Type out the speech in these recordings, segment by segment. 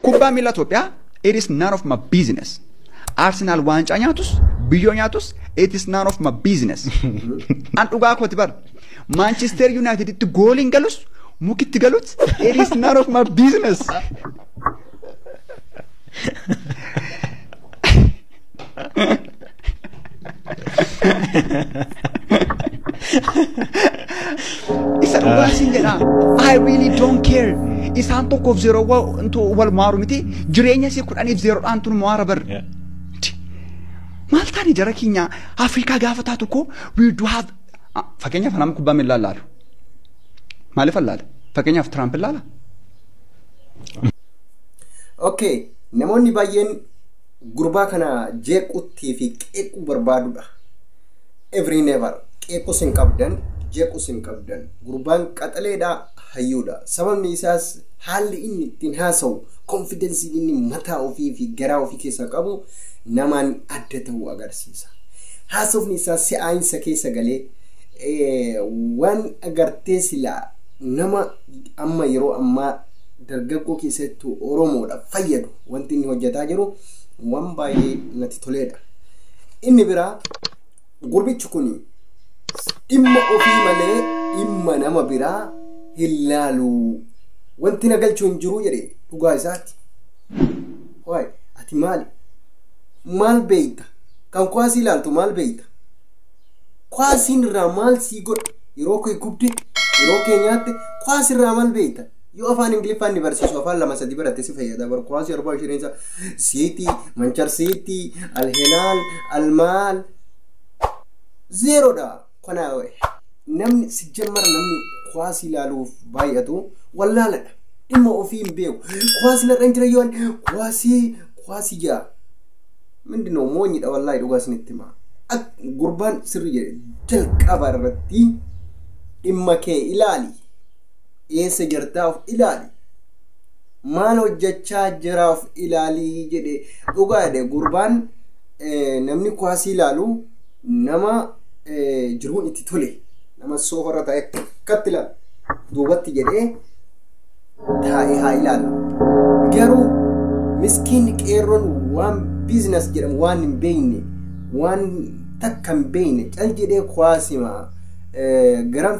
kubbaa miila Itoophiyaa it is none of my business. Arsenal waancaa nyaatus biyyoo nyaatus it is none of my business. An dhugaa kooti bar Manchester United itti gooliin galus mukitti galut it is none of my business. Isa dhugaa siin jedha I really don't care. Isaan tokkoof zero wal maaru miti jireenya isii 10-0 dhaan tun mo'aara bar. Maal taani jara keenya Afrikaa gaafa taatu ko we do have fakkeenyaaf nama kubbaa miilaa laalu. Maaliif laala? Fakkeenyaaf Trump laala. Okay, namoonni baay'een gurbaa kana jeequutti fi qeequu barbaadudha. Every never qeequu sin qabdan jeequu sin qabdan gurbaan qaxaleedha hayyuudha. Sababni isaas haalli inni ittiin haasa'u confidence inni mataa ofii fi garaa ofii keessa qabu namaan adda ta'uu agarsiisa. Haasofni isaa si'aayinsa keessa galee waan agartee silaa nama amma yeroo ammaa dargaggoo keessattuu Oromoodha fayyadu wanti inni hojjetaa jiru waan baay'ee natti toleedha. Inni biraa gurbichi kun dhimma ofii malee dhimma nama biraa hin laalu. Wanti na galchuu hin jiru jedhe dhugaa isaati. Waay ati maal beeyta? Kan kwaasii ilaaltu maal beeyta? Kwaasiin irraa maal sii godha? Yeroo kee gubde yeroo kee nyaatte kwaasii irraa maal beeyta? Yoo afaan Ingiliffaan ni barsiisu afaan 2-3 baratte si fayyada. Bar kwaasii 24 City, Manchester City, Al Hilal, Al Mal zero da. Kana namni si jammar namni kwaasii ilaaluuf baay'atu wallaaladha. Dhimma ofii hin beeku. Kwaasii narra hin jira yoon kwaasii jaa. Mindinoo moonyidha wallaahi dhugaa isinitti himaa. Gurbaan sirri jedhe jalqaba irratti dhimma kee ilaali. Eessa jirtaaf ilaali. Maal hojjechaa jiraaf ilaali jedhe dhugaa jedhe gurbaan namni kwaasii ilaalu nama jiruun itti tole. Nama soofarra taa'e akkatti ilaalu. Duubatti jedhee taa'ee haa ilaalu. Garuu miskiin qeerroon waan business jedhamu waan hin beekne waan takka hin beekne cal jedhee kwaasima garan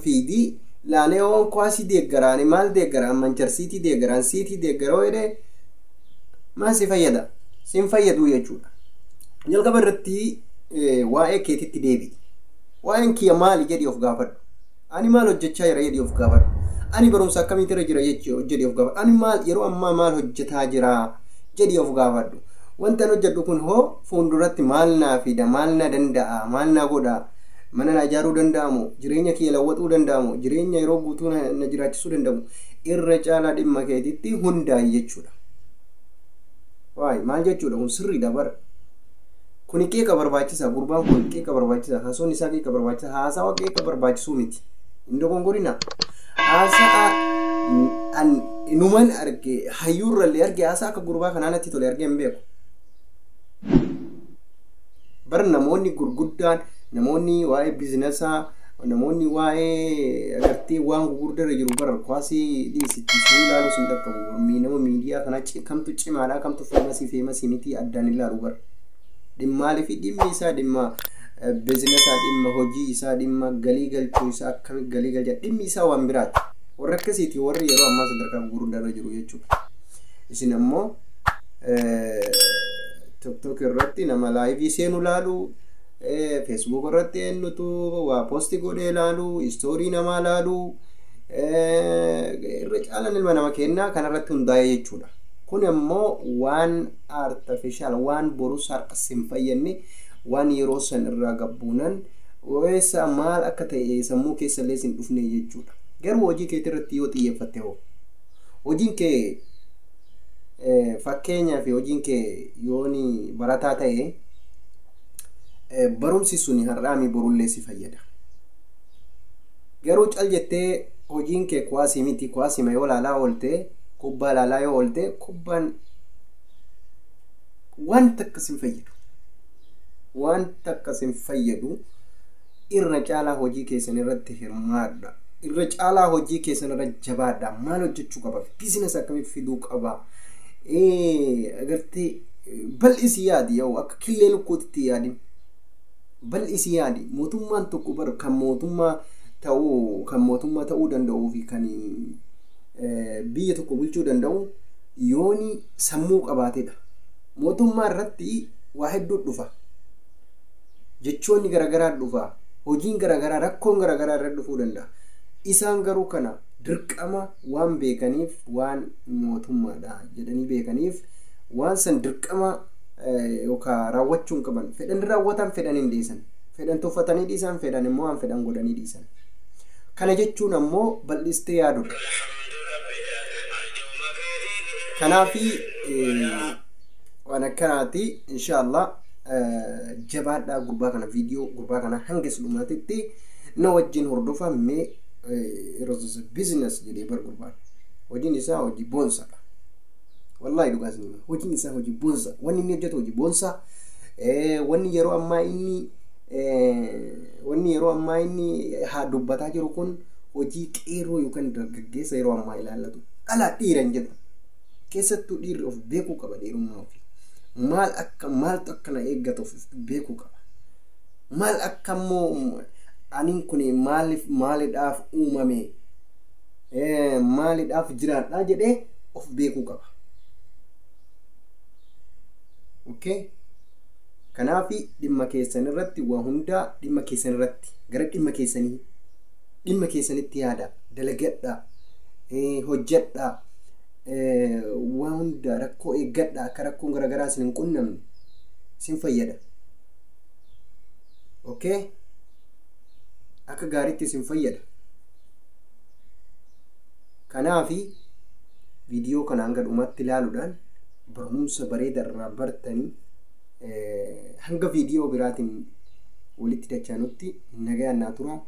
fiidii laalee waan kwaasii deeggaraan maal deeggaraan Manchester City deeggaraan City deeggaroo jedhee maal si fayyada? Sin fayyadu jechuudha. Jalqaba irratti waa'ee keetitti deebi'i. Waa'een kiyya maali jedhii of gaafadhu. Ani maal hojjechaa jira jedhii of gaafadhu. Ani barumsa akkamitti irra jira jedhii of gaafadhu. Ani maal yeroo ammaa maal hojjetaa jira jedhii of gaafadhu. Wanta an hojjedhu kun hoo fuulduratti maal naa fida, maal na danda'a, maal na godha, mana na ijaaruu danda'amu, jireenya kiyya lawwaxuu danda'amu, jireenya yeroo guutuu na jiraachisuu danda'amu irra caalaa dhimma keetitti hundaa'i jechuudha. Waay maal jechuudha kun sirriidha bara. Kun qeeqa barbaachisa gurbaan kun qeeqa barbaachisa haasoon isaa qeeqa barbaachisa haasawa qeeqa barbaachisuu miti. Indo gongorina haasaa an inuman arge hayyuurrallee arge haasaa akka gurbaa kanaanatti tole arge hin beeku. Bar namoonni gurguddaan namoonni waa'ee bizinesaa namoonni waa'ee agartee waan gurguddaa jiru bar kwaasii dhiisitti ilaaluu sin dhaqqabu. Nama miidiyaa kana kamtu cimaadhaa kamtu feemasii miti addaan ilaalu bar. Dhimmaali fi dhimmi isaa dhimma bizinesaa dhimma hojii isaa dhimma galii galchuu isaa akkamitti galii galcha dhimmi isaa waan biraati. Warra akkasiiti warri yeroo ammaa sadarkaa gurguddaa jiru jechuudha. Isin ammoo TikTok irratti nama live seenu laalu, Facebook irratti eenyutu waa posti godhee laalu, story nama laalu, irra caalaan ilma nama kennaa kanarratti hundaa'e jechuudha. Kun ammoo waan artificial waan borus harkas hin fayyadne waan yeroo san irraa gabbuunan weessa maal akka ta'e sammuu keessallee sin dhufne jechuudha. Garuu hojii kee irratti yoo xiyyeeffatte hoo hojiin kee fakkeenyaa fi hojiin kee yooni barataa ta'e barumsi suni har'aami borullee si fayyada. Garuu cal jettee hojiin kee kwaasii miti kwaasima yoo laalaa oolte kubbaa laalaa yoo oolte kubbaan waan takka sin fayyadu. Waan takka sin fayyadu irra caalaa hojii keessan irratti hirmaadha. irra caalaa hojii keessan irra jabaadha. Maal hojjechuu qaba? Biizinesi akkamitti fiduu qaba? Agartee bal'isi yaadi yoo akka killee lukkuutti yaadi. Bal'isi yaadi. Mootummaan tokko bar kan mootummaa ta'uu danda'uu fi kan biyya tokko bulchuu danda'u yooni sammuu qabaatedha. Mootummaa irratti waa hedduu dhufa. Jechoonni garagaraa dhufa. Hojiin garagaraa rakkoon garagaraa irra dhufuu danda'a. Isaan garuu kana dirqama waan beekaniif waan mootummaadha jedhanii beekaniif waan san dirqama yookaan raawwachuun qaban fedhan raawwatan fedhan hin dhiisan. Fedhan tuffatanii dhiisan fedhan immoo waan fedhan godhanii dhiisan. Kana jechuun ammoo bal'istee yaadudha. Kanaafi waan akkanaati inshallah jabaadhaa gurbaa kana viidiyoo gurbaa kana hanga dhumaatitti na wajjin hordofaa mee roza business jedhee bar gurbaan hojiin isaa hojii boonsaadha. Wallahi dhugaas nima hojiin isaa hojii boonsa. Wanni inni hojjetu hojii boonsa. Wanni yeroo ammaa inni haa dubbataa jiru kun hojii qeerroo yookaan dargaggeessa yeroo ammaa ilaallatu dhalaa dhiiran jedhu keessattuu dhiirri of beekuu qaba. Dhiirummaa ofii maaltu akkana eeggatuuf beekuu qaba. Maal akkammoo anin kun maalidhaaf uumame maalidhaaf jiraadhaa jedhee of beekuu qaba. Okay? Kanaafi dhimma keessan irratti waa hundaa dhimma keessan irratti gara dhimma keessanitti yaada dalagadhaa hojjedhaa waa hundaa rakkoo eeggadhaa akka rakkoon garagaraa isin hin qunnamne isin fayyada. Okay? Akka gaariitti isin fayyada. Kanaafi viidiyoo kana hanga dhumaatti ilaaluudhaan barumsa bareeda irraa bartanii hanga viidiyoo biraatiin walitti dachaanutti nagayaan naa tura.